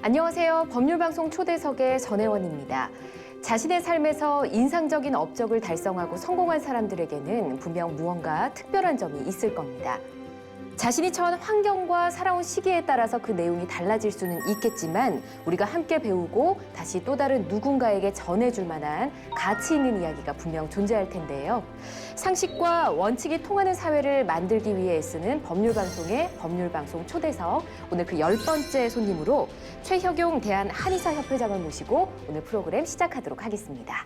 안녕하세요. 법률방송 초대석의 전혜원입니다. 자신의 삶에서 인상적인 업적을 달성하고 성공한 사람들에게는 분명 무언가 특별한 점이 있을 겁니다. 자신이 처한 환경과 살아온 시기에 따라서 그 내용이 달라질 수는 있겠지만 우리가 함께 배우고 다시 또 다른 누군가에게 전해줄 만한 가치 있는 이야기가 분명 존재할 텐데요. 상식과 원칙이 통하는 사회를 만들기 위해 애쓰는 법률방송의 법률방송 초대석, 오늘 그 10번째 손님으로 최혁용 대한한의사협회장을 모시고 오늘 프로그램 시작하도록 하겠습니다.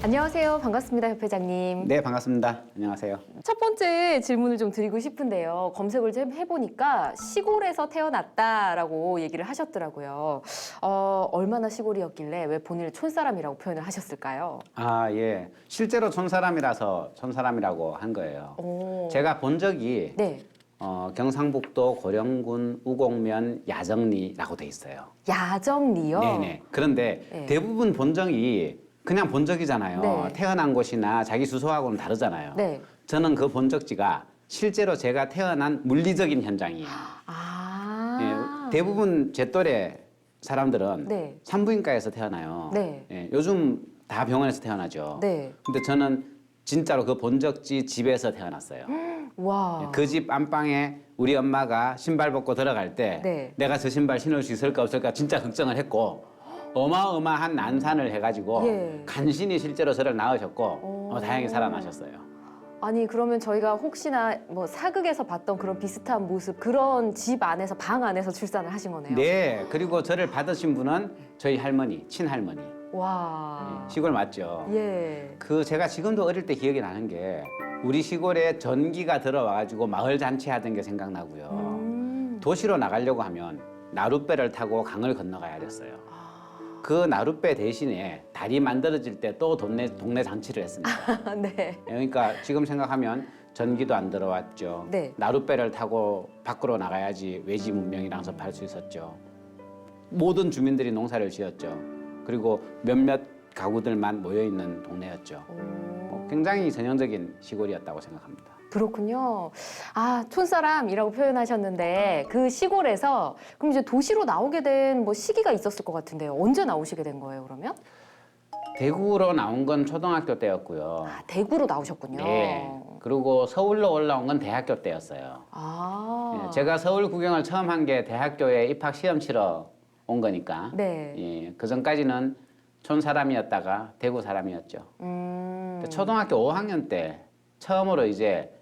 안녕하세요. 반갑습니다, 협회장님. 네, 반갑습니다. 안녕하세요. 첫 번째 질문을 좀 드리고 싶은데요. 검색을 좀 해보니까 시골에서 태어났다라고 얘기를 하셨더라고요. 얼마나 시골이었길래 왜 본인을 촌사람이라고 표현을 하셨을까요? 아, 예. 실제로 촌사람이라서 촌사람이라고 한 거예요. 오. 제가 본 적이 네. 경상북도 고령군 우곡면 야정리라고 돼 있어요. 야정리요? 네네. 그런데 네. 대부분 본적이 그냥 본적이잖아요. 네. 태어난 곳이나 자기 주소하고는 다르잖아요. 네. 저는 그 본적지가 실제로 제가 태어난 물리적인 현장이에요. 아. 예, 대부분 제 또래 사람들은 네. 산부인과에서 태어나요. 네. 예, 요즘 다 병원에서 태어나죠. 네. 근데 저는 진짜로 그 본적지 집에서 태어났어요. 와. 그 집 안방에 우리 엄마가 신발 벗고 들어갈 때 네. 내가 저 신발 신을 수 있을까 없을까 진짜 걱정을 했고 어마어마한 난산을 해가지고 예. 간신히 실제로 저를 낳으셨고 다행히 살아나셨어요. 아니 그러면 저희가 혹시나 뭐 사극에서 봤던 그런 비슷한 모습, 그런 집 안에서 방 안에서 출산을 하신 거네요. 네, 그리고 저를 받으신 분은 저희 할머니, 친할머니. 와. 시골 맞죠? 예. 그 제가 지금도 어릴 때 기억이 나는 게 우리 시골에 전기가 들어와가지고 마을 잔치하던 게 생각나고요. 도시로 나가려고 하면 나룻배를 타고 강을 건너가야 됐어요. 그 나룻배 대신에 다리 만들어질 때 또 동네 잔치를 했습니다. 네. 그러니까 지금 생각하면 전기도 안 들어왔죠. 네. 나룻배를 타고 밖으로 나가야지 외지 문명이랑 접할 수 있었죠. 모든 주민들이 농사를 지었죠. 그리고 몇몇 가구들만 모여있는 동네였죠. 굉장히 전형적인 시골이었다고 생각합니다. 그렇군요. 아, 촌사람이라고 표현하셨는데 그 시골에서 그럼 이제 도시로 나오게 된 뭐 시기가 있었을 것 같은데요. 언제 나오시게 된 거예요, 그러면? 대구로 나온 건 초등학교 때였고요. 아, 대구로 나오셨군요. 네. 그리고 서울로 올라온 건 대학교 때였어요. 아. 예, 제가 서울 구경을 처음 한 게 대학교에 입학 시험 치러 온 거니까. 네. 예, 그 전까지는 촌 사람이었다가 대구 사람이었죠. 초등학교 5학년 때 처음으로 이제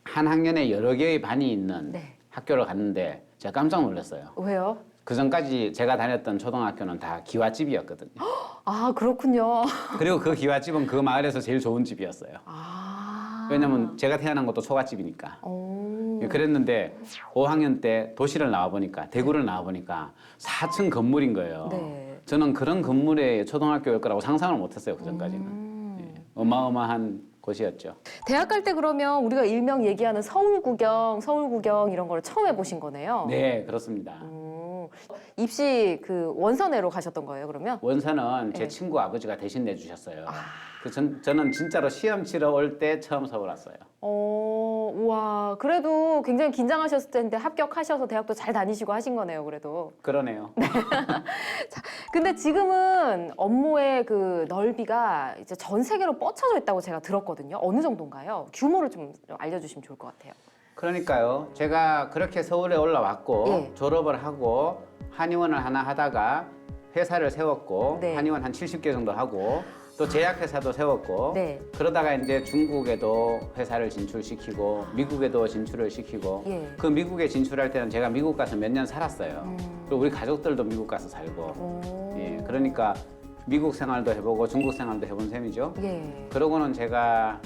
한 학년에 여러 개의 반이 있는 네. 학교를 갔는데 제가 깜짝 놀랐어요. 왜요? 그 전까지 제가 다녔던 초등학교는 다 기와집이었거든요. 아, 그렇군요. 그리고 그 기와집은 그 마을에서 제일 좋은 집이었어요. 아. 왜냐면 제가 태어난 것도 초가집이니까. 오. 그랬는데 5학년 때 도시를 나와보니까 대구를 나와보니까 4층 건물인 거예요. 네. 저는 그런 건물에 초등학교일 거라고 상상을 못했어요. 그 전까지는. 예, 어마어마한 곳이었죠. 대학 갈 때 그러면 우리가 일명 얘기하는 서울 구경 이런 걸 처음 해보신 거네요. 네, 그렇습니다. 입시 그 원서내로 가셨던 거예요, 그러면? 원서는 제 네. 친구 아버지가 대신 내주셨어요. 저는 진짜로 시험 치러 올 때 처음 서울 왔어요. 우와, 그래도 굉장히 긴장하셨을 텐데 합격하셔서 대학도 잘 다니시고 하신 거네요, 그래도. 그러네요. 자, 근데 지금은 업무의 그 넓이가 이제 전 세계로 뻗쳐져 있다고 제가 들었거든요. 어느 정도인가요? 규모를 좀 알려주시면 좋을 것 같아요. 그러니까요. 제가 그렇게 서울에 올라왔고 예. 졸업을 하고 한의원을 하나 하다가 회사를 세웠고 네. 한의원 한 70개 정도 하고 또 제약회사도 세웠고 네. 그러다가 이제 중국에도 회사를 진출시키고 미국에도 진출을 시키고 예. 그 미국에 진출할 때는 제가 미국 가서 몇 년 살았어요. 그리고 우리 가족들도 미국 가서 살고 예, 그러니까 미국 생활도 해보고 중국 생활도 해본 셈이죠. 예. 그러고는 제가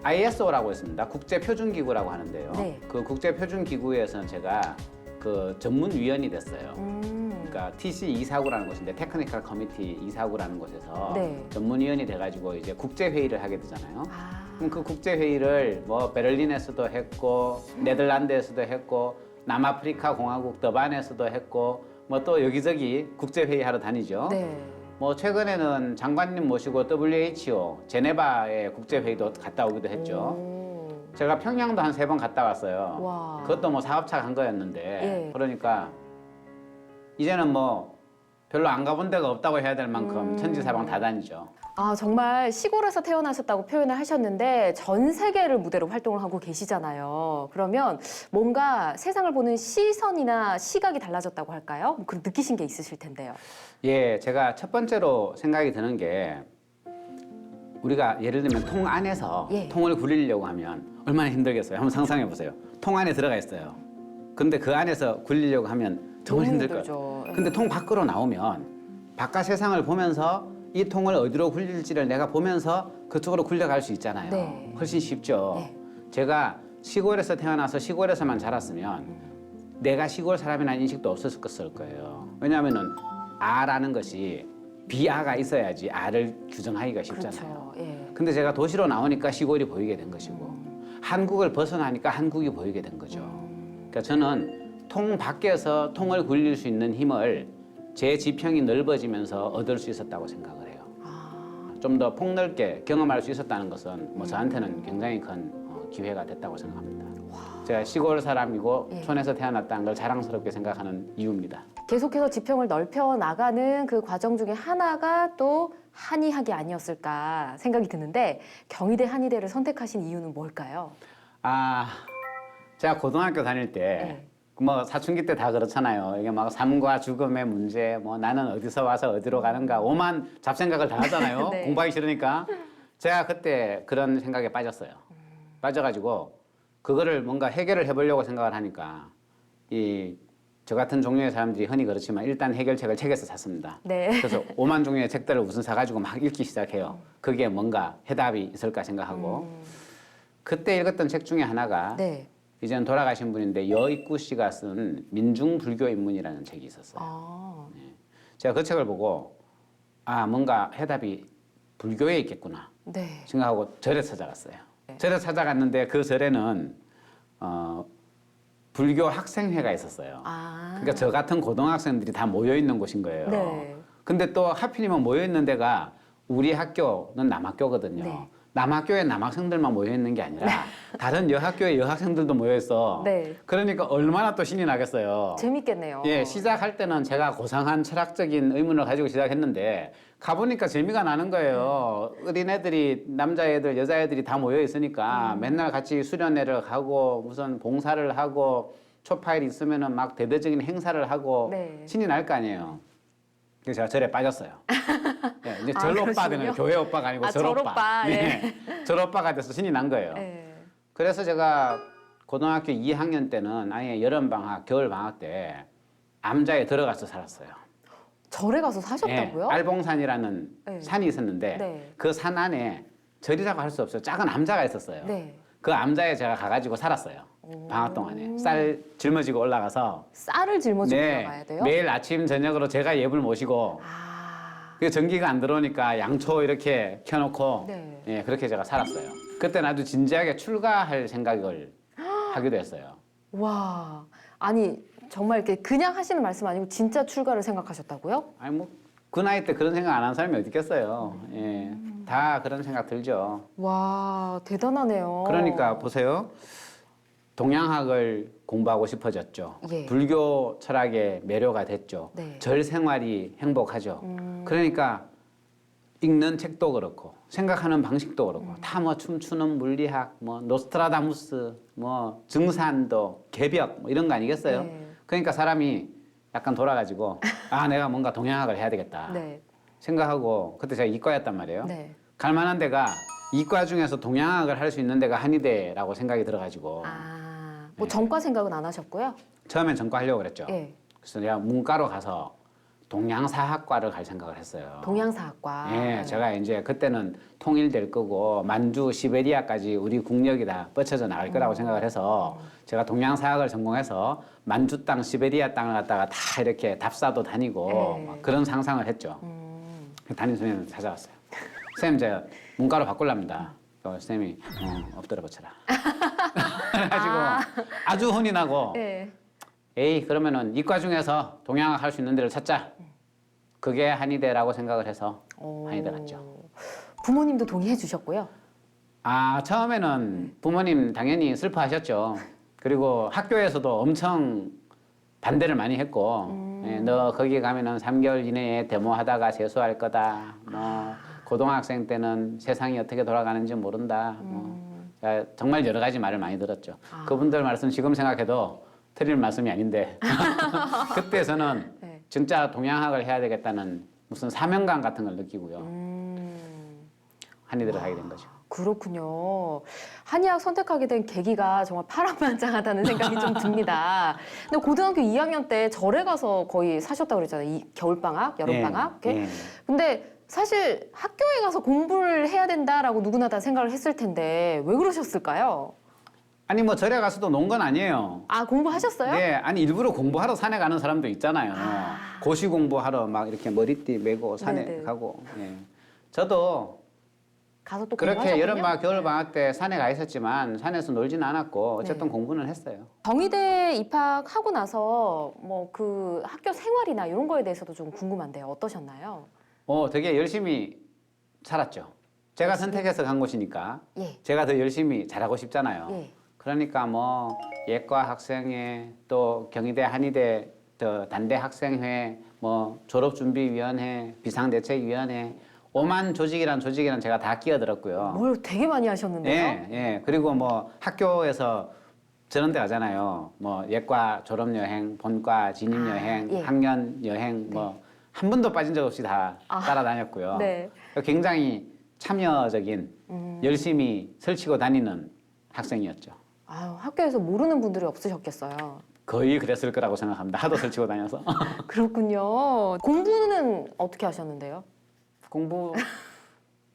ISO라고 있습니다. 국제표준기구라고 하는데요. 네. 그 국제표준기구에서는 제가 그 전문위원이 됐어요. 그러니까 TC249라는 곳인데 테크니컬 커미티 249라는 곳에서 네. 전문위원이 돼가지고 이제 국제회의를 하게 되잖아요. 아. 그럼 그 국제회의를 뭐 베를린에서도 했고 네덜란드에서도 했고 남아프리카 공화국 더반에서도 했고 뭐 또 여기저기 국제회의 하러 다니죠. 네. 뭐 최근에는 장관님 모시고 WHO 제네바의 국제회의도 갔다 오기도 했죠. 제가 평양도 한 3번 갔다 왔어요. 와. 그것도 뭐 사업차 간 거였는데 예. 그러니까 이제는 뭐 별로 안 가본 데가 없다고 해야 될 만큼 천지사방 다 다니죠. 아, 정말 시골에서 태어나셨다고 표현을 하셨는데 전 세계를 무대로 활동을 하고 계시잖아요. 그러면 뭔가 세상을 보는 시선이나 시각이 달라졌다고 할까요? 뭐 그런 느끼신 게 있으실 텐데요. 예, 제가 첫 번째로 생각이 드는 게 우리가 예를 들면 통 안에서 예. 통을 굴리려고 하면 얼마나 힘들겠어요. 한번 상상해 보세요. 통 안에 들어가 있어요. 근데 그 안에서 굴리려고 하면 정말 너무 힘들 거예요. 힘들죠. 예. 근데 통 밖으로 나오면 바깥 세상을 보면서 이 통을 어디로 굴릴지를 내가 보면서 그쪽으로 굴려갈 수 있잖아요. 네. 훨씬 쉽죠. 네. 제가 시골에서 태어나서 시골에서만 자랐으면 내가 시골 사람이라는 인식도 없었을 거예요. 왜냐하면은 아라는 것이 비아가 있어야지 아를 규정하기가 쉽잖아요. 그렇죠. 예. 근데 제가 도시로 나오니까 시골이 보이게 된 것이고 한국을 벗어나니까 한국이 보이게 된 거죠. 그러니까 저는 통 밖에서 통을 굴릴 수 있는 힘을 제 지평이 넓어지면서 얻을 수 있었다고 생각을 해요. 좀 더 폭넓게 경험할 수 있었다는 것은 뭐 저한테는 굉장히 큰 기회가 됐다고 생각합니다. 제가 시골 사람이고 예. 촌에서 태어났다는 걸 자랑스럽게 생각하는 이유입니다. 계속해서 지평을 넓혀 나가는 그 과정 중에 하나가 또 한의학이 아니었을까 생각이 드는데 경희대 한의대를 선택하신 이유는 뭘까요? 아, 제가 고등학교 다닐 때 네. 뭐 사춘기 때 다 그렇잖아요. 이게 막 삶과 죽음의 문제, 뭐 나는 어디서 와서 어디로 가는가 오만 잡생각을 다 하잖아요. 네. 공부하기 싫으니까. 제가 그때 그런 생각에 빠졌어요. 빠져가지고 그거를 뭔가 해결을 해보려고 생각을 하니까 저 같은 종류의 사람들이 흔히 그렇지만 일단 해결책을 책에서 샀습니다. 네. 그래서 5만 종류의 책들을 우선 사가지고 막 읽기 시작해요. 그게 뭔가 해답이 있을까 생각하고 그때 읽었던 책 중에 하나가 네. 이제는 돌아가신 분인데 여익구 씨가 쓴 민중불교인문이라는 책이 있었어요. 아. 제가 그 책을 보고 아 뭔가 해답이 불교에 있겠구나 네. 생각하고 절에 찾아갔어요. 절에 찾아갔는데 그 절에는 불교 학생회가 있었어요. 아. 그러니까 저 같은 고등학생들이 다 모여 있는 곳인 거예요. 네. 근데 또 하필이면 모여 있는 데가 우리 학교는 남학교거든요. 네. 남학교에 남학생들만 모여 있는 게 아니라 다른 여학교에 여학생들도 모여 있어. 네. 그러니까 얼마나 또 신이 나겠어요. 재밌겠네요. 예, 시작할 때는 제가 고상한 철학적인 의문을 가지고 시작했는데 가보니까 재미가 나는 거예요. 어린애들이 남자애들, 여자애들이 다 모여 있으니까 맨날 같이 수련회를 가고 무슨 봉사를 하고 초파일 있으면은 막 대대적인 행사를 하고 네. 신이 날 거 아니에요. 그래서 제가 절에 빠졌어요. 예, 이제 아, 절 그러시군요. 오빠되는 교회 오빠가 아니고 아, 절 절 오빠. 오빠, 네. 절 오빠가 돼서 신이 난 거예요. 네. 그래서 제가 고등학교 2학년 때는 아예 여름방학, 겨울방학 때 암자에 들어가서 살았어요. 절에 가서 사셨다고요? 예, 알봉산이라는 네. 산이 있었는데 네. 그 산 안에 절이라고 할 수 없어요. 작은 암자가 있었어요. 네. 그 암자에 제가 가가지고 살았어요. 방학 동안에. 쌀 짊어지고 올라가서 쌀을 짊어지고 들어가야 돼요? 매일 아침 저녁으로 제가 예불 모시고 아. 그 전기가 안 들어오니까 양초 이렇게 켜놓고 네. 예, 그렇게 제가 살았어요. 그때는 아주 진지하게 출가할 생각을 하기도 했어요. 와. 아니, 정말 이렇게 그냥 하시는 말씀 아니고 진짜 출가를 생각하셨다고요? 아니 뭐 그 나이 때 그런 생각 안 하는 사람이 어디 있겠어요. 예, 다 그런 생각 들죠. 와, 대단하네요. 그러니까 보세요. 동양학을 공부하고 싶어졌죠. 예. 불교 철학에 매료가 됐죠. 네. 절 생활이 행복하죠. 그러니까 읽는 책도 그렇고 생각하는 방식도 그렇고 다 뭐 춤추는 물리학, 뭐 노스트라다무스, 뭐 증산도, 개벽 뭐 이런 거 아니겠어요? 네. 그러니까 사람이 약간 돌아가지고 아 내가 뭔가 동양학을 해야 되겠다 네. 생각하고 그때 제가 이과였단 말이에요. 네. 갈 만한 데가 이과 중에서 동양학을 할 수 있는 데가 한의대라고 생각이 들어가지고 아, 뭐 네. 전과 생각은 안 하셨고요? 처음엔 전과 하려고 그랬죠. 예. 그래서 내가 문과로 가서 동양사학과를 갈 생각을 했어요. 동양사학과. 예, 네. 제가 이제 그때는 통일될 거고 만주, 시베리아까지 우리 국력이 다 뻗쳐져 나갈 거라고 생각을 해서 제가 동양사학을 전공해서 만주 땅, 시베리아 땅을 갖다가 다 이렇게 답사도 다니고 네. 막 그런 상상을 했죠. 담임 선생님 찾아왔어요. 선생님 제가 문과로 바꾸랍니다. 선생님이 엎드려 버쳐라. 그래가지고 아주 혼이 나고 네. 에이 그러면은 이과 중에서 동양학 할 수 있는 데를 찾자. 그게 한의대라고 생각을 해서 오. 한의대 갔죠. 부모님도 동의해 주셨고요. 아, 처음에는 부모님 당연히 슬퍼하셨죠. 그리고 학교에서도 엄청 반대를 많이 했고, 예, 너 거기 가면은 3개월 이내에 데모하다가 재수할 거다. 뭐 고등학생 때는 세상이 어떻게 돌아가는지 모른다. 정말 여러 가지 말을 많이 들었죠. 그분들 말씀 지금 생각해도 틀릴 말씀이 아닌데 그때 저는 네. 진짜 동양학을 해야 되겠다는 무슨 사명감 같은 걸 느끼고요. 한의대를 가게 된 거죠. 그렇군요. 한의학 선택하게 된 계기가 정말 파란만장하다는 생각이 좀 듭니다. 근데 고등학교 2학년 때 절에 가서 거의 사셨다고 그랬잖아요. 이 겨울방학, 여름방학. 이렇게. 예. 근데 사실 학교에 가서 공부를 해야 된다라고 누구나 다 생각을 했을 텐데 왜 그러셨을까요? 아니 뭐 절에 가서도 논 건 아니에요. 아, 공부하셨어요? 네, 아니 일부러 공부하러 산에 가는 사람도 있잖아요. 고시 공부하러 막 이렇게 머리띠 메고 산에 네네. 가고. 예. 저도 가서 또 그렇게 공부하셨군요? 여름방학, 겨울방학 때 산에 가 있었지만 산에서 놀지는 않았고 어쨌든 네. 공부는 했어요. 경희대 입학하고 나서 뭐 그 학교 생활이나 이런 거에 대해서도 좀 궁금한데요. 어떠셨나요? 되게 열심히 살았죠. 제가 선택해서 간 곳이니까 예. 제가 더 열심히 잘하고 싶잖아요. 예. 그러니까 뭐 예과 학생회 또 경희대 한의대 더 단대 학생회 뭐 졸업준비위원회 비상대책위원회 오만 조직이란 제가 다 끼어들었고요. 뭘 되게 많이 하셨는데요? 예, 예. 그리고 뭐 학교에서 저런 데 가잖아요. 뭐 예과 졸업여행, 본과 진입여행, 예. 학년여행 뭐 한 번도 빠진 적 없이 다 따라다녔고요. 네. 굉장히 참여적인 열심히 설치고 다니는 학생이었죠. 아유, 학교에서 모르는 분들이 없으셨겠어요. 거의 그랬을 거라고 생각합니다. 하도 설치고 다녀서. 그렇군요. 공부는 어떻게 하셨는데요?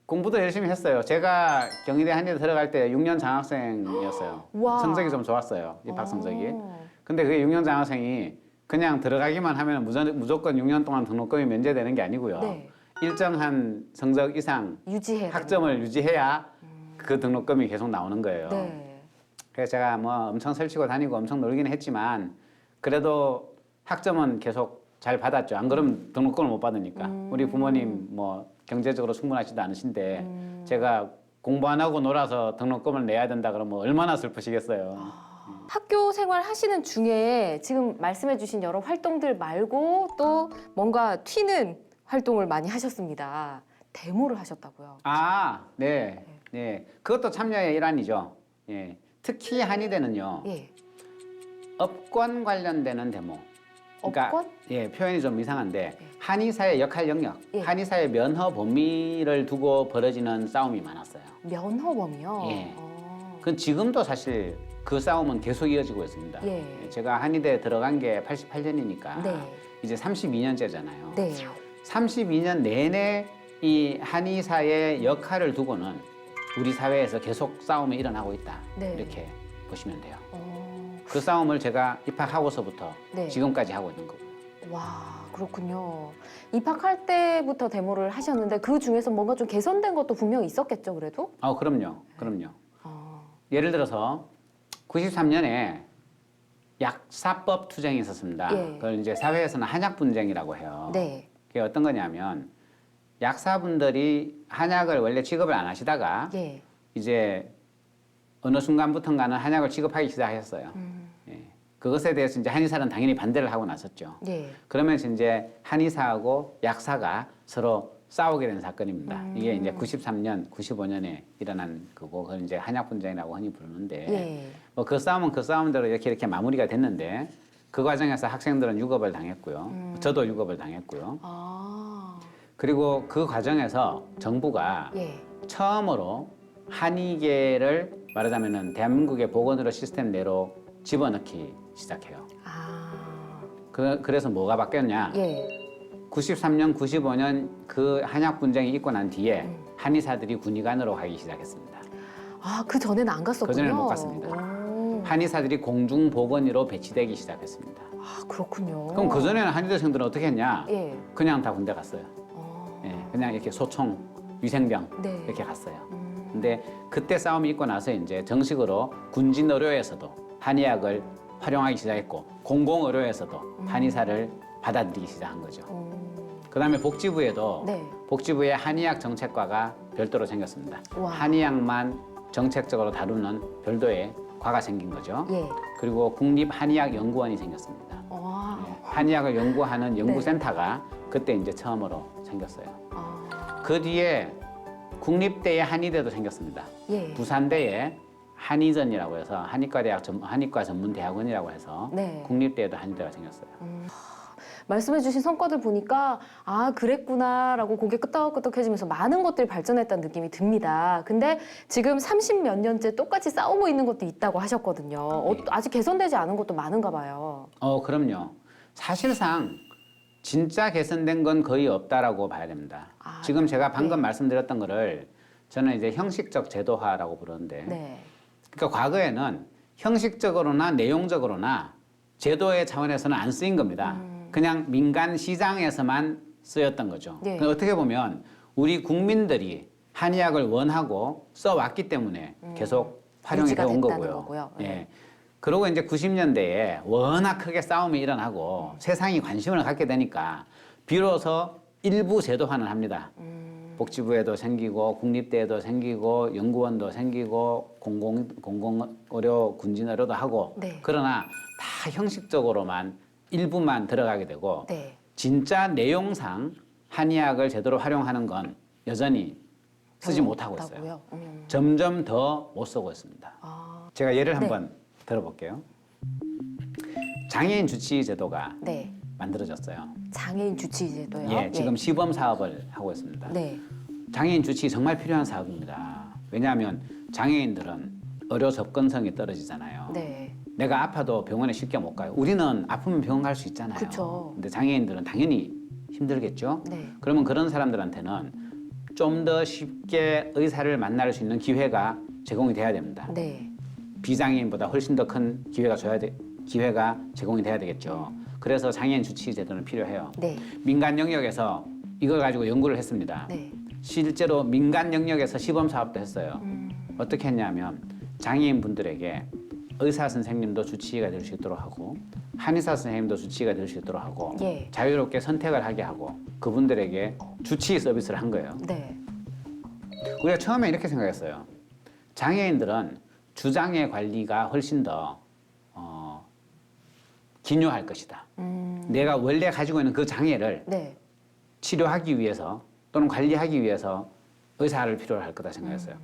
공부도 열심히 했어요. 제가 경희대 한의대 들어갈 때 6년 장학생이었어요. 와. 성적이 좀 좋았어요. 입학 성적이. 어. 근데 그 6년 장학생이 그냥 들어가기만 하면 무조건 6년 동안 등록금이 면제되는 게 아니고요. 네. 일정한 성적 이상 유지해야 학점을 유지해야 그 등록금이 계속 나오는 거예요. 네. 그래서 제가 뭐 엄청 설치고 다니고 엄청 놀기는 했지만 그래도 학점은 계속 잘 받았죠. 안 그러면 등록금을 못 받으니까. 우리 부모님 뭐 경제적으로 충분하지도 않으신데 제가 공부 안 하고 놀아서 등록금을 내야 된다 그러면 얼마나 슬프시겠어요. 학교 생활 하시는 중에 지금 말씀해 주신 여러 활동들 말고 또 뭔가 튀는 활동을 많이 하셨습니다. 데모를 하셨다고요? 아, 네. 네. 그것도 참여의 일환이죠. 예. 특히 한의대는요. 예. 업권 관련되는 데모. 그러니까 업권? 예, 표현이 좀 이상한데 한의사의 역할 영역, 예. 한의사의 면허 범위를 두고 벌어지는 싸움이 많았어요. 면허범이요? 예. 어. 그건 지금도 사실 그 싸움은 계속 이어지고 있습니다. 예. 제가 한의대 들어간 게 88년이니까 네. 이제 32년째잖아요. 네. 32년 내내 이 한의사의 역할을 두고는 우리 사회에서 계속 싸움이 일어나고 있다. 네. 이렇게 보시면 돼요. 어. 그 싸움을 제가 입학하고서부터 네. 지금까지 하고 있는 거고요. 와, 그렇군요. 입학할 때부터 데모를 하셨는데 그 중에서 뭔가 좀 개선된 것도 분명히 있었겠죠, 그래도? 그럼요. 그럼요. 어. 예를 들어서 93년에 약사법 투쟁이 있었습니다. 예. 그걸 이제 사회에서는 한약 분쟁이라고 해요. 네. 그게 어떤 거냐면 약사분들이 한약을 원래 취급을 안 하시다가 예. 이제 어느 순간부터인가는 한약을 취급하기 시작했어요. 예. 그것에 대해서 이제 한의사는 당연히 반대를 하고 나섰죠. 예. 그러면서 이제 한의사하고 약사가 서로 싸우게 된 사건입니다. 이게 이제 93년, 95년에 일어난 거고, 그걸 이제 한약 분쟁이라고 흔히 부르는데, 예. 뭐 그 싸움은 그 싸움대로 이렇게 마무리가 됐는데, 그 과정에서 학생들은 유급을 당했고요. 저도 유급을 당했고요. 아. 그리고 그 과정에서 정부가 예. 처음으로 한의계를 말하자면은 대한민국의 보건의료 시스템 내로 집어넣기 시작해요. 아. 그래서 뭐가 바뀌었냐? 예. 93년, 95년 그 한약 분쟁이 있고 난 뒤에 한의사들이 군의관으로 가기 시작했습니다. 아, 그 전에는 안 갔었군요. 그전에는 못 갔습니다. 오. 한의사들이 공중보건의로 배치되기 시작했습니다. 아, 그렇군요. 그럼 그전에는 한의대생들은 어떻게 했냐? 예. 그냥 다 군대 갔어요. 어. 예, 그냥 이렇게 소총, 위생병 네. 이렇게 갔어요. 근데 그때 싸움이 있고 나서 이제 정식으로 군진 의료에서도 한의학을 활용하기 시작했고 공공 의료에서도 한의사를 받아들이기 시작한 거죠. 그다음에 복지부에도 네. 복지부에 한의학 정책과가 별도로 생겼습니다. 와. 한의학만 정책적으로 다루는 별도의 과가 생긴 거죠. 예. 그리고 국립한의학연구원이 생겼습니다. 와. 한의학을 연구하는 네. 연구센터가 그때 이제 처음으로 생겼어요. 아. 그 뒤에 국립대에 한의대도 생겼습니다. 예. 부산대에 한의전이라고 해서 한의과 전문대학원이라고 해서 네. 국립대에도 한의대가 생겼어요. 말씀해주신 성과들 보니까 아 그랬구나라고 고개 끄덕끄덕해지면서 많은 것들이 발전했다는 느낌이 듭니다. 근데 지금 30몇 년째 똑같이 싸우고 있는 것도 있다고 하셨거든요. 네. 아직 개선되지 않은 것도 많은가 봐요. 그럼요. 사실상 진짜 개선된 건 거의 없다라고 봐야 됩니다. 아, 지금 제가 방금 네. 말씀드렸던 거를 저는 이제 형식적 제도화라고 부르는데, 네. 그러니까 과거에는 형식적으로나 내용적으로나 제도의 차원에서는 안 쓰인 겁니다. 그냥 민간 시장에서만 쓰였던 거죠. 네. 그러니까 어떻게 보면 우리 국민들이 한의학을 원하고 써왔기 때문에 계속 활용이 유지가 되어 온 됐다는 거고요. 거고요. 예. 네. 그리고 이제 90년대에 워낙 크게 싸움이 일어나고 세상이 관심을 갖게 되니까 비로소 일부 제도화는 합니다. 복지부에도 생기고 국립대에도 생기고 연구원도 생기고 공공의료 군진의료도 하고 네. 그러나 다 형식적으로만 일부만 들어가게 되고 네. 진짜 내용상 한의학을 제대로 활용하는 건 여전히 쓰지 못하고 있어요. 없다고요? 점점 더 못 쓰고 있습니다. 아, 제가 예를 네. 한번 들어볼게요. 장애인 주치 제도가 네. 만들어졌어요. 장애인 주치 제도요. 예, 지금 시범 사업을 하고 있습니다. 네. 장애인 주치 정말 필요한 사업입니다. 왜냐하면 장애인들은 의료 접근성이 떨어지잖아요. 네. 내가 아파도 병원에 쉽게 못 가요. 우리는 아프면 병원 갈 수 있잖아요. 그쵸. 근데 장애인들은 당연히 힘들겠죠. 네. 그러면 그런 사람들한테는 좀 더 쉽게 의사를 만날 수 있는 기회가 제공이 돼야 됩니다. 네. 비장애인보다 훨씬 더 큰 기회가 제공이 돼야 되겠죠. 그래서 장애인 주치 제도는 필요해요. 네. 민간 영역에서 이걸 가지고 연구를 했습니다. 네. 실제로 민간 영역에서 시범 사업도 했어요. 어떻게 했냐면 장애인 분들에게 의사 선생님도 주치의가 될 수 있도록 하고 한의사 선생님도 주치의가 될 수 있도록 하고 예. 자유롭게 선택을 하게 하고 그분들에게 주치의 서비스를 한 거예요. 네. 우리가 처음에 이렇게 생각했어요. 장애인들은 주장의 관리가 훨씬 더 기묘할 것이다. 내가 원래 가지고 있는 그 장애를 네. 치료하기 위해서 또는 관리하기 위해서 의사를 필요로 할 거다 생각했어요.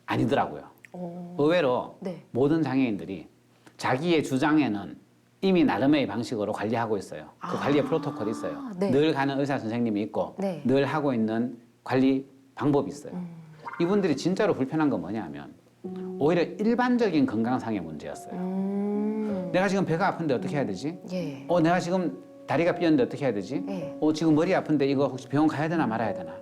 아니더라고요. 오. 의외로 네. 모든 장애인들이 자기의 주장에는 이미 나름의 방식으로 관리하고 있어요. 그 관리의 프로토콜이 있어요. 네. 늘 가는 의사 선생님이 있고 네. 늘 하고 있는 관리 방법이 있어요. 이분들이 진짜로 불편한 건 뭐냐면 오히려 일반적인 건강상의 문제였어요. 내가 지금 배가 아픈데 어떻게 해야 되지? 예. 내가 지금 다리가 삐었는데 어떻게 해야 되지? 예. 지금 머리 아픈데 이거 혹시 병원 가야 되나 말아야 되나?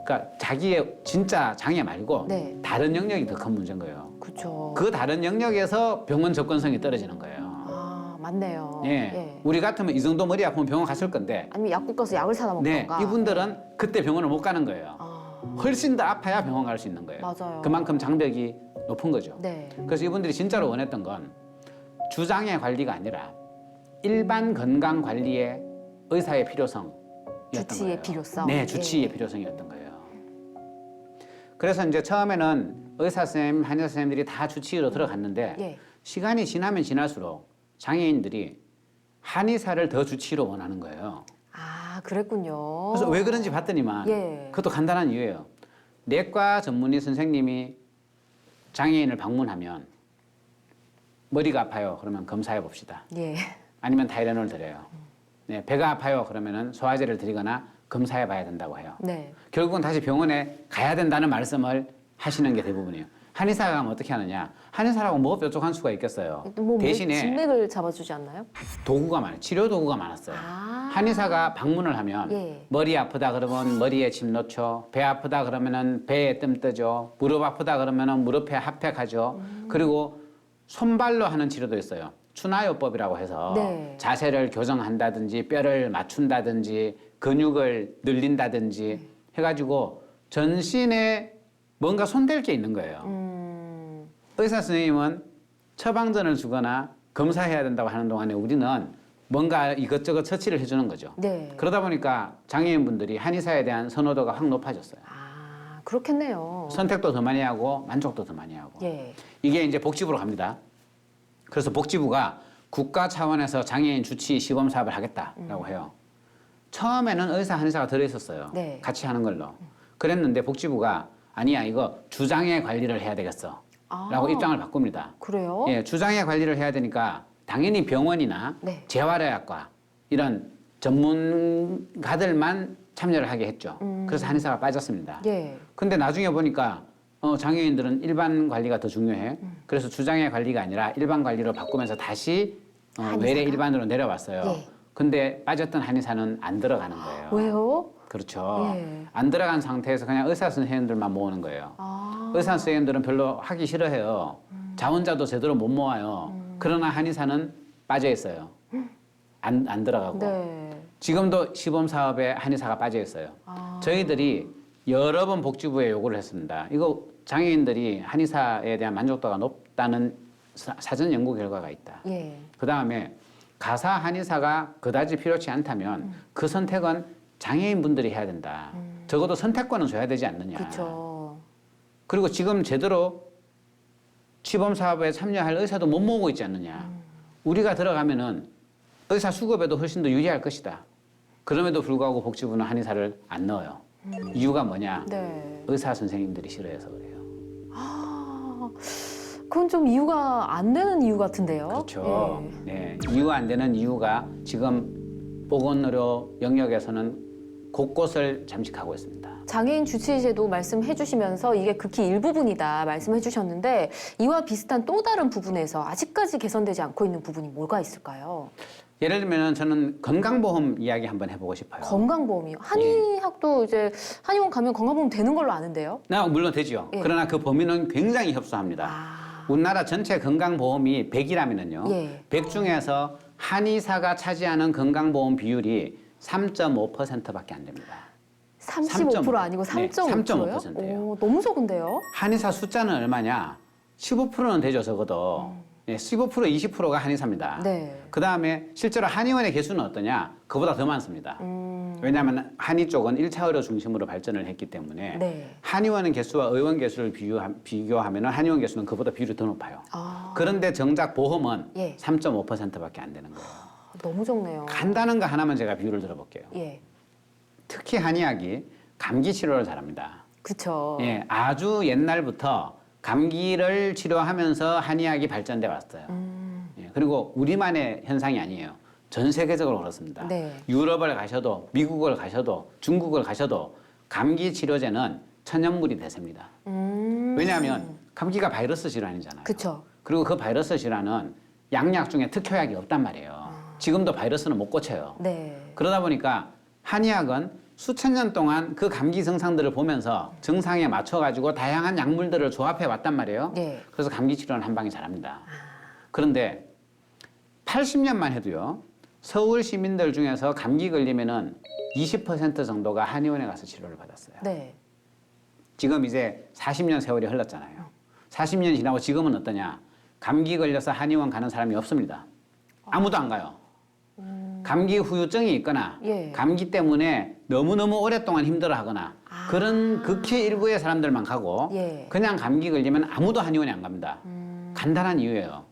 그러니까 자기의 진짜 장애 말고 네. 다른 영역이 더 큰 문제인 거예요. 그렇죠. 그 다른 영역에서 병원 접근성이 떨어지는 거예요. 아, 맞네요. 예. 우리 같으면 이 정도 머리 아프면 병원 갔을 건데 아니면 약국 가서 약을 사다 네, 먹던가. 이분들은 그때 병원을 못 가는 거예요. 아, 훨씬 더 아파야 병원 갈 수 있는 거예요. 맞아요. 그만큼 장벽이 높은 거죠. 네. 그래서 이분들이 진짜로 원했던 건 주장의 관리가 아니라 일반 건강 관리의 의사의 필요성이었던 주치의 거예요. 필요성? 네, 주치의 예. 필요성이었던 거예요. 그래서 이제 처음에는 의사 선생님, 한의사 선생님들이 다 주치의로 들어갔는데 예. 시간이 지나면 지날수록 장애인들이 한의사를 더 주치의로 원하는 거예요. 아, 그랬군요. 그래서 왜 그런지 봤더니만 예. 그것도 간단한 이유예요. 내과 전문의 선생님이 장애인을 방문하면 머리가 아파요. 그러면 검사해 봅시다. 예. 아니면 타이레놀 드려요. 네, 배가 아파요. 그러면은 소화제를 드리거나 검사해 봐야 된다고 해요. 네. 결국은 다시 병원에 가야 된다는 말씀을 하시는 게 대부분이에요. 한의사가 가면 어떻게 하느냐? 한의사라고 뭐 뾰족한 수가 있겠어요. 뭐 대신에 진맥을 잡아주지 않나요? 도구가 많아요. 치료 도구가 많았어요. 아. 한의사가 방문을 하면 예. 머리 아프다 그러면 머리에 침 놓죠. 배 아프다 그러면은 배에 뜸 뜨죠. 무릎 아프다 그러면은 무릎에 핫팩하죠. 그리고 손발로 하는 치료도 있어요. 추나요법이라고 해서 네. 자세를 교정한다든지 뼈를 맞춘다든지 근육을 늘린다든지 해가지고 전신에 뭔가 손댈 게 있는 거예요. 의사 선생님은 처방전을 주거나 검사해야 된다고 하는 동안에 우리는 뭔가 이것저것 처치를 해주는 거죠. 네. 그러다 보니까 장애인분들이 한의사에 대한 선호도가 확 높아졌어요. 아, 그렇겠네요. 선택도 더 많이 하고 만족도 더 많이 하고. 예. 이게 이제 복지부로 갑니다. 그래서 복지부가 국가 차원에서 장애인 주치 시범 사업을 하겠다라고 해요. 처음에는 의사 한의사가 들어있었어요. 네. 같이 하는 걸로. 그랬는데 복지부가 아니야 이거 주장애 관리를 해야 되겠어. 라고 입장을 바꿉니다. 그래요? 예, 주장애 관리를 해야 되니까 당연히 병원이나 네. 재활의학과 이런 전문가들만 참여를 하게 했죠. 그래서 한의사가 빠졌습니다. 예. 근데 나중에 보니까 장애인들은 일반 관리가 더 중요해. 그래서 주장애 관리가 아니라 일반 관리로 바꾸면서 다시 한의사가? 외래 일반으로 내려왔어요. 예. 근데 빠졌던 한의사는 안 들어가는 거예요. 왜요? 그렇죠. 예. 안 들어간 상태에서 그냥 의사 선생님들만 모으는 거예요. 아. 의사 선생님들은 별로 하기 싫어해요. 자원자도 제대로 못 모아요. 그러나 한의사는 빠져 있어요. 안 들어가고. 네. 지금도 시범 사업에 한의사가 빠져 있어요. 아. 저희들이 여러 번 복지부에 요구를 했습니다. 이거 장애인들이 한의사에 대한 만족도가 높다는 사전 연구 결과가 있다. 예. 그 다음에 가사 한의사가 그다지 필요치 않다면 그 선택은 장애인분들이 해야 된다. 적어도 선택권은 줘야 되지 않느냐. 그렇죠. 그리고 지금 제대로 시범 사업에 참여할 의사도 못 모으고 있지 않느냐. 우리가 들어가면은 의사 수급에도 훨씬 더 유리할 것이다. 그럼에도 불구하고 복지부는 한의사를 안 넣어요. 이유가 뭐냐? 네. 의사 선생님들이 싫어해서 그래요. 아, 그건 좀 이유가 안 되는 이유 같은데요. 그렇죠. 예. 네, 이유가 안 되는 이유가 지금 보건의료 영역에서는 곳곳을 잠식하고 있습니다. 장애인 주치의제도 말씀해 주시면서 이게 극히 일부분이다 말씀해 주셨는데 이와 비슷한 또 다른 부분에서 아직까지 개선되지 않고 있는 부분이 뭐가 있을까요? 예를 들면 저는 건강보험 이야기 한번 해보고 싶어요. 건강보험이요. 한의학도 이제 한의원 가면 건강보험 되는 걸로 아는데요. 물론 되죠. 예. 그러나 그 범위는 굉장히 협소합니다. 아, 우리나라 전체 건강보험이 100이라면요. 예. 100 중에서 한의사가 차지하는 건강보험 비율이 3.5%밖에 안 됩니다. 35% 아니고 네, 3.5%요? 3.5%예요. 너무 적은데요? 한의사 숫자는 얼마냐? 15%는 되죠, 적어도. 예, 15%, 20%가 한의사입니다. 네. 그 다음에 실제로 한의원의 개수는 어떠냐? 그보다 더 많습니다. 왜냐하면 한의 쪽은 1차 의료 중심으로 발전을 했기 때문에 네. 한의원의 개수와 의원 개수를 비교하면 한의원 개수는 그보다 비율이 더 높아요. 아, 그런데 정작 보험은 예. 3.5%밖에 안 되는 거예요. 너무 적네요. 간단한 거 하나만 제가 비유를 들어볼게요. 예. 특히 한의학이 감기 치료를 잘합니다. 그쵸. 예, 아주 옛날부터 감기를 치료하면서 한의학이 발전돼 왔어요. 예, 그리고 우리만의 현상이 아니에요. 전 세계적으로 그렇습니다. 네. 유럽을 가셔도 미국을 가셔도 중국을 가셔도 감기 치료제는 천연물이 대세입니다. 왜냐하면 감기가 바이러스 질환이잖아요. 그쵸. 그리고 그 바이러스 질환은 양약 중에 특효약이 없단 말이에요. 지금도 바이러스는 못 고쳐요. 네. 그러다 보니까 한의학은 수천 년 동안 그 감기 증상들을 보면서 증상에 맞춰가지고 다양한 약물들을 조합해 왔단 말이에요. 네. 그래서 감기 치료는 한 방에 잘합니다. 그런데 80년만 해도요. 서울 시민들 중에서 감기 걸리면은 20% 정도가 한의원에 가서 치료를 받았어요. 네. 지금 이제 40년 세월이 흘렀잖아요. 40년 지나고 지금은 어떠냐? 감기 걸려서 한의원 가는 사람이 없습니다. 아무도 안 가요. 감기 후유증이 있거나 예. 감기 때문에 너무너무 오랫동안 힘들어하거나 그런 극히 일부의 사람들만 가고 예. 그냥 감기 걸리면 아무도 한의원에 안 갑니다. 간단한 이유예요.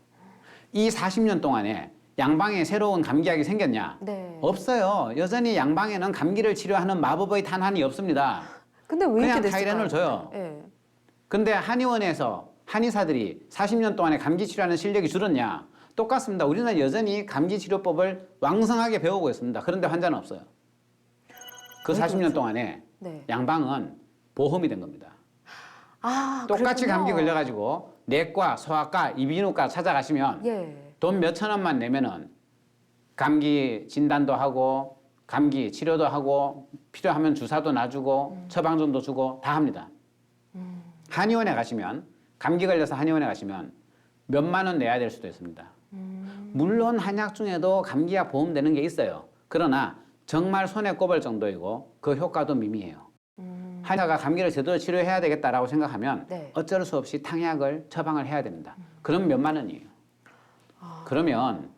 이 40년 동안에 양방에 새로운 감기약이 생겼냐? 네. 없어요. 여전히 양방에는 감기를 치료하는 마법의 탄환이 없습니다. 근데 왜 그냥 이렇게 됐을까요? 타이레놀 줘요. 예. 근데 한의원에서 한의사들이 40년 동안에 감기 치료하는 실력이 줄었냐? 똑같습니다. 우리는 여전히 감기 치료법을 왕성하게 배우고 있습니다. 그런데 환자는 없어요. 그 40년 동안에 네. 양방은 보험이 된 겁니다. 아, 똑같이 그랬군요. 감기 걸려가지고 내과, 소아과, 이비인후과 찾아가시면 예. 돈 몇천 원만 내면은 감기 진단도 하고 감기 치료도 하고 필요하면 주사도 놔주고 처방전도 주고 다 합니다. 한의원에 가시면 감기 걸려서 한의원에 가시면 몇만 원 내야 될 수도 있습니다. 물론 한약 중에도 감기약 보험되는 게 있어요. 그러나 정말 손에 꼽을 정도이고 그 효과도 미미해요. 한의사가 감기를 제대로 치료해야 되겠다라고 생각하면 네. 어쩔 수 없이 탕약을 처방을 해야 됩니다. 그럼 몇만 원이에요. 그러면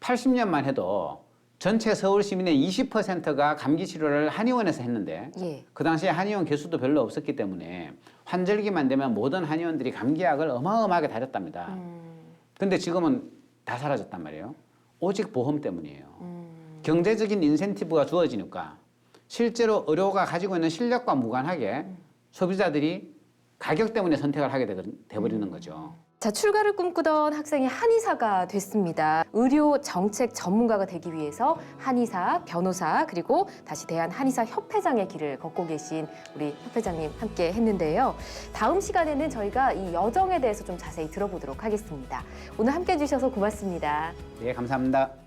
80년만 해도 전체 서울 시민의 20%가 감기 치료를 한의원에서 했는데 예. 그 당시에 한의원 개수도 별로 없었기 때문에 환절기만 되면 모든 한의원들이 감기약을 어마어마하게 다렸답니다. 근데 지금은 다 사라졌단 말이에요. 오직 보험 때문이에요. 경제적인 인센티브가 주어지니까 실제로 의료가 가지고 있는 실력과 무관하게 소비자들이 가격 때문에 선택을 하게 돼버리는 거죠. 자, 출가를 꿈꾸던 학생이 한의사가 됐습니다. 의료 정책 전문가가 되기 위해서 한의사, 변호사, 그리고 다시 대한한의사협회장의 길을 걷고 계신 우리 협회장님 함께 했는데요. 다음 시간에는 저희가 이 여정에 대해서 좀 자세히 들어보도록 하겠습니다. 오늘 함께 해주셔서 고맙습니다. 네, 감사합니다.